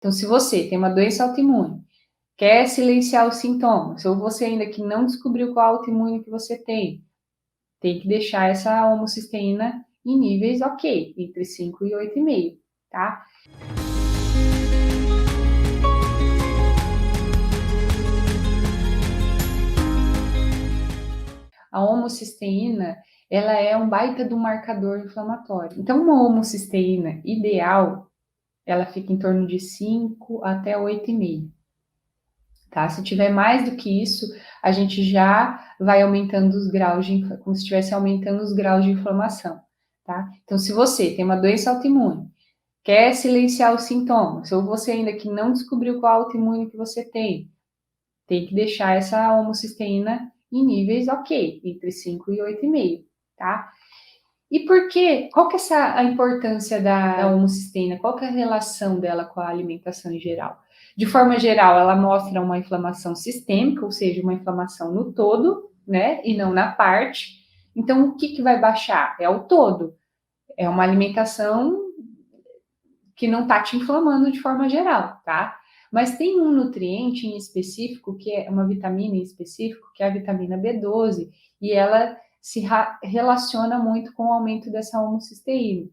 Então, se você tem uma doença autoimune, quer silenciar os sintomas, ou você ainda que não descobriu qual autoimune que você tem que deixar essa homocisteína em níveis ok, entre 5 e 8,5, tá? A homocisteína, ela é um baita do marcador inflamatório. Então, uma homocisteína ideal, ela fica em torno de 5 até 8,5. Tá? Se tiver mais do que isso, a gente já vai aumentando os graus como se estivesse aumentando os graus de inflamação, tá? Então, se você tem uma doença autoimune, quer silenciar os sintomas, ou você ainda que não descobriu qual autoimune que você tem que deixar essa homocisteína em níveis ok, entre 5 e 8,5, tá? E por quê? Qual que é a importância da homocisteína? Qual que é a relação dela com a alimentação em geral? De forma geral, ela mostra uma inflamação sistêmica, ou seja, uma inflamação no todo, né? E não na parte. Então, o que vai baixar? É o todo. É uma alimentação que não está te inflamando de forma geral, tá? Mas tem um nutriente em específico, que é uma vitamina em específico, que é a vitamina B12, e ela se relaciona muito com o aumento dessa homocisteína.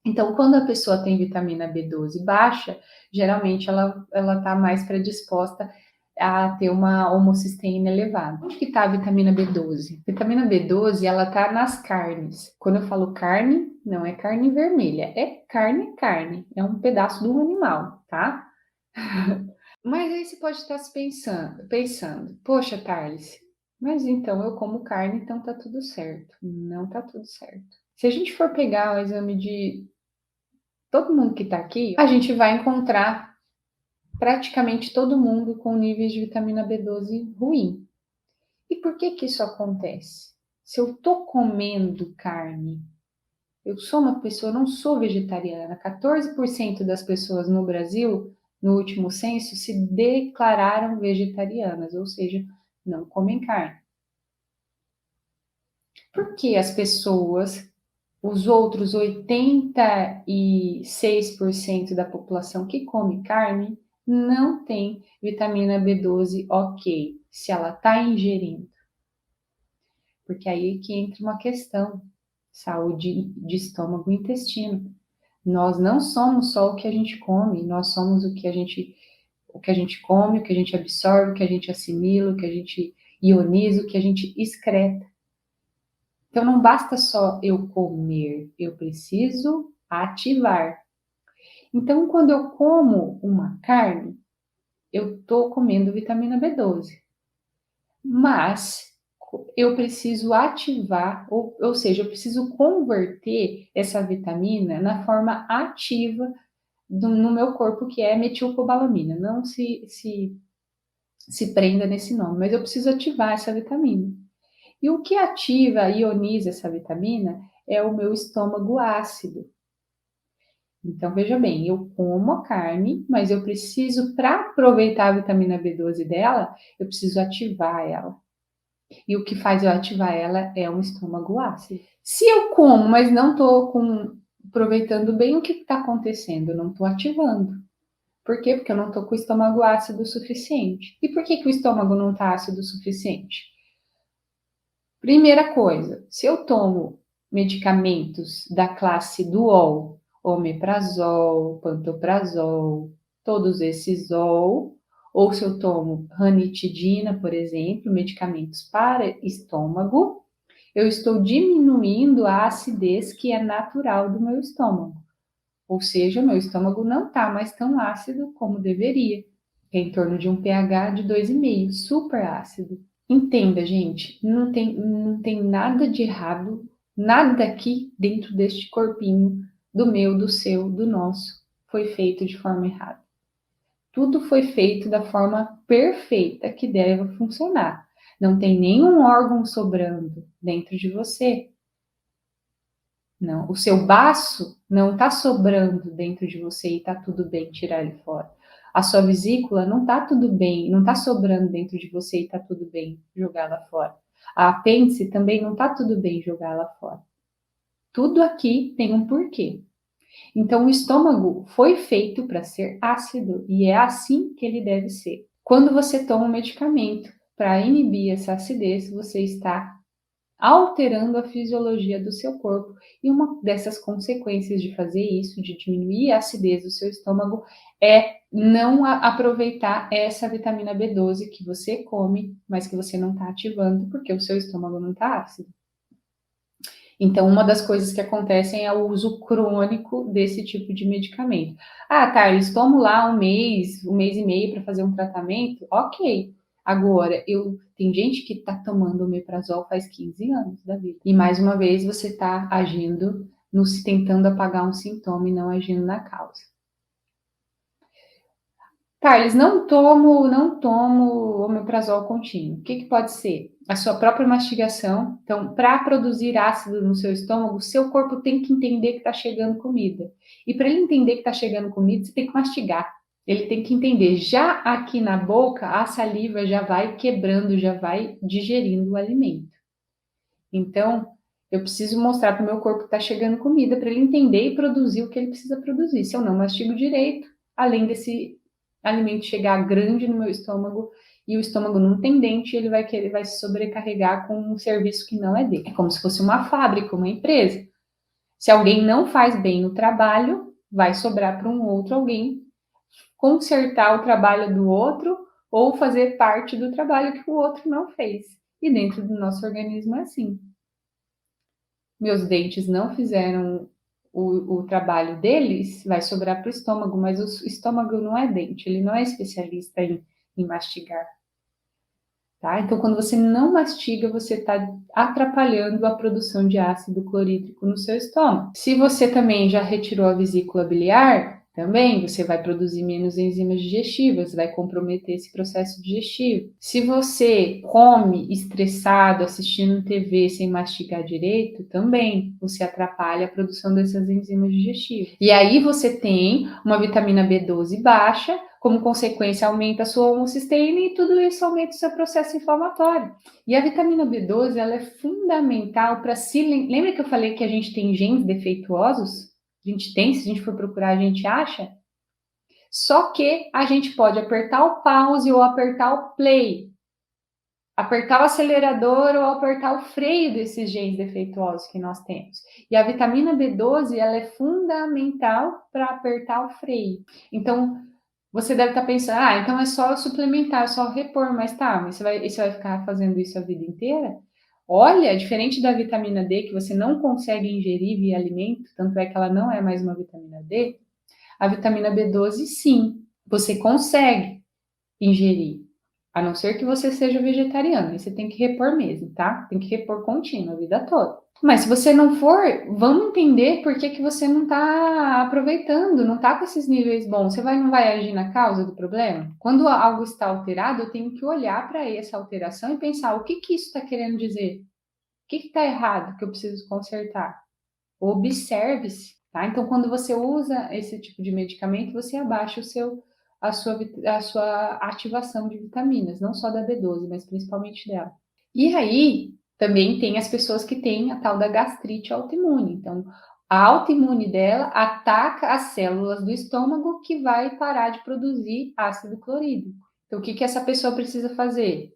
Então, quando a pessoa tem vitamina B12 baixa, geralmente ela está mais predisposta a ter uma homocisteína elevada. Onde que está a vitamina B12? A vitamina B12, ela está nas carnes. Quando eu falo carne, não é carne vermelha, é carne, é um pedaço do animal, tá? Mas aí você pode estar se pensando, poxa, Thales, mas então eu como carne, então tá tudo certo. Não tá tudo certo. Se a gente for pegar o exame de todo mundo que tá aqui, a gente vai encontrar praticamente todo mundo com níveis de vitamina B12 ruim. E por que que isso acontece? Se eu tô comendo carne, eu sou uma pessoa, não sou vegetariana. 14% das pessoas no Brasil, no último censo, se declararam vegetarianas, ou seja, não comem carne. Por que as pessoas, os outros 86% da população que come carne, não tem vitamina B12 ok, se ela está ingerindo? Porque aí que entra uma questão, saúde de estômago e intestino. Nós não somos só o que a gente come, nós somos o que a gente come, o que a gente absorve, o que a gente assimila, o que a gente ioniza, o que a gente excreta. Então não basta só eu comer, eu preciso ativar. Então quando eu como uma carne, eu estou comendo vitamina B12. Mas eu preciso ativar, ou seja, eu preciso converter essa vitamina na forma ativa no meu corpo, que é metilcobalamina. Não se prenda nesse nome, mas eu preciso ativar essa vitamina. E o que ativa, ioniza essa vitamina é o meu estômago ácido. Então, veja bem, eu como a carne, mas eu preciso, para aproveitar a vitamina B12 dela, eu preciso ativar ela. E o que faz eu ativar ela é um estômago ácido. Se eu como, mas não estou aproveitando bem, o que está acontecendo? Eu não estou ativando. Por quê? Porque eu não estou com o estômago ácido o suficiente. E por que o estômago não está ácido o suficiente? Primeira coisa, se eu tomo medicamentos da classe Duol, omeprazol, pantoprazol, todos esses ou se eu tomo ranitidina, por exemplo, medicamentos para estômago, eu estou diminuindo a acidez que é natural do meu estômago. Ou seja, o meu estômago não está mais tão ácido como deveria. É em torno de um pH de 2,5, super ácido. Entenda, gente, não tem nada de errado, nada aqui dentro deste corpinho, do meu, do seu, do nosso, foi feito de forma errada. Tudo foi feito da forma perfeita que deve funcionar. Não tem nenhum órgão sobrando dentro de você. Não, o seu baço não está sobrando dentro de você e está tudo bem tirar ele fora. A sua vesícula não está tudo bem, não está sobrando dentro de você e está tudo bem jogá-la fora. A apêndice também não está tudo bem jogá-la fora. Tudo aqui tem um porquê. Então, o estômago foi feito para ser ácido e é assim que ele deve ser. Quando você toma um medicamento para inibir essa acidez, você está alterando a fisiologia do seu corpo. E uma dessas consequências de fazer isso, de diminuir a acidez do seu estômago, é não aproveitar essa vitamina B12 que você come, mas que você não está ativando, porque o seu estômago não está ácido. Então, uma das coisas que acontecem é o uso crônico desse tipo de medicamento. Ah, tá, eles tomam lá um mês e meio para fazer um tratamento, ok. Agora, tem gente que está tomando omeprazol faz 15 anos da vida. E mais uma vez você está agindo, tentando apagar um sintoma e não agindo na causa. Carlos, não tomo omeprazol contínuo. O que pode ser? A sua própria mastigação. Então, para produzir ácido no seu estômago, seu corpo tem que entender que está chegando comida. E para ele entender que está chegando comida, você tem que mastigar. Ele tem que entender. Já aqui na boca, a saliva já vai quebrando, já vai digerindo o alimento. Então, eu preciso mostrar para o meu corpo que está chegando comida para ele entender e produzir o que ele precisa produzir. Se eu não mastigo direito, além desse alimento chegar grande no meu estômago e o estômago não tem dente, ele vai se sobrecarregar com um serviço que não é dele. É como se fosse uma fábrica, uma empresa. Se alguém não faz bem o trabalho, vai sobrar para um outro alguém consertar o trabalho do outro ou fazer parte do trabalho que o outro não fez. E dentro do nosso organismo é assim. Meus dentes não fizeram o trabalho deles, vai sobrar para o estômago, mas o estômago não é dente, ele não é especialista em mastigar. Tá? Então, quando você não mastiga, você está atrapalhando a produção de ácido clorídrico no seu estômago. Se você também já retirou a vesícula biliar, também você vai produzir menos enzimas digestivas, vai comprometer esse processo digestivo. Se você come estressado, assistindo TV sem mastigar direito, também você atrapalha a produção dessas enzimas digestivas. E aí você tem uma vitamina B12 baixa, como consequência, aumenta a sua homocisteína e tudo isso aumenta o seu processo inflamatório. E a vitamina B12, ela é fundamental para Lembra que eu falei que a gente tem genes defeituosos? A gente tem, se a gente for procurar, a gente acha. Só que a gente pode apertar o pause ou apertar o play. Apertar o acelerador ou apertar o freio desses genes defeituosos que nós temos. E a vitamina B12, ela é fundamental para apertar o freio. Então, você deve estar pensando, então é só suplementar, é só repor, mas você vai ficar fazendo isso a vida inteira? Olha, diferente da vitamina D, que você não consegue ingerir via alimento, tanto é que ela não é mais uma vitamina D, a vitamina B12, sim, você consegue ingerir, a não ser que você seja vegetariano, e você tem que repor mesmo, tá? Tem que repor contínuo a vida toda. Mas se você não for, vamos entender por que você não está aproveitando, não está com esses níveis bons. Você não vai agir na causa do problema? Quando algo está alterado, eu tenho que olhar para essa alteração e pensar o que isso está querendo dizer? O que está errado que eu preciso consertar? Observe-se, tá? Então, quando você usa esse tipo de medicamento, você abaixa a sua ativação de vitaminas, não só da B12, mas principalmente dela. E aí, também tem as pessoas que têm a tal da gastrite autoimune. Então, a autoimune dela ataca as células do estômago que vai parar de produzir ácido clorídrico. Então, o que essa pessoa precisa fazer?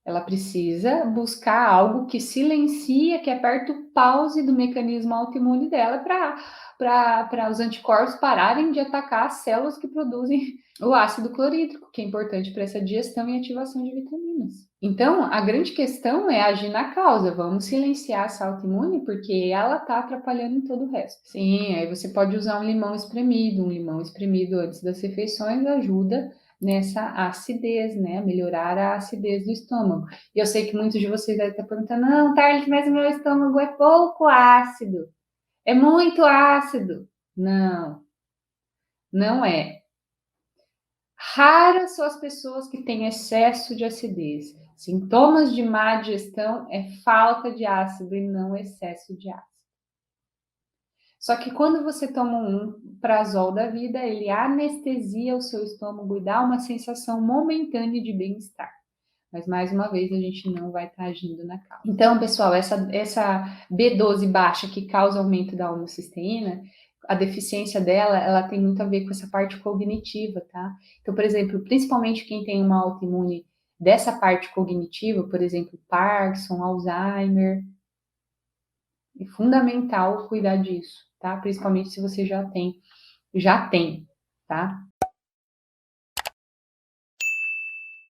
Ela precisa buscar algo que silencia, que aperta o pause do mecanismo autoimune dela para os anticorpos pararem de atacar as células que produzem o ácido clorídrico, que é importante para essa digestão e ativação de vitaminas. Então, a grande questão é agir na causa. Vamos silenciar essa autoimune, porque ela está atrapalhando em todo o resto. Sim, aí você pode usar um limão espremido. Um limão espremido antes das refeições ajuda nessa acidez, né? Melhorar a acidez do estômago. E eu sei que muitos de vocês devem estar perguntando, não, Tarles, mas o meu estômago é pouco ácido. É muito ácido. Não, não é. Raras são as pessoas que têm excesso de acidez. Sintomas de má digestão é falta de ácido e não excesso de ácido. Só que quando você toma um prazol da vida, ele anestesia o seu estômago e dá uma sensação momentânea de bem-estar. Mas, mais uma vez, a gente não vai estar agindo na causa. Então, pessoal, essa B12 baixa que causa aumento da homocisteína, a deficiência dela, ela tem muito a ver com essa parte cognitiva, tá? Então, por exemplo, principalmente quem tem uma autoimune dessa parte cognitiva, por exemplo, Parkinson, Alzheimer, é fundamental cuidar disso, tá? Principalmente se você já tem, tá?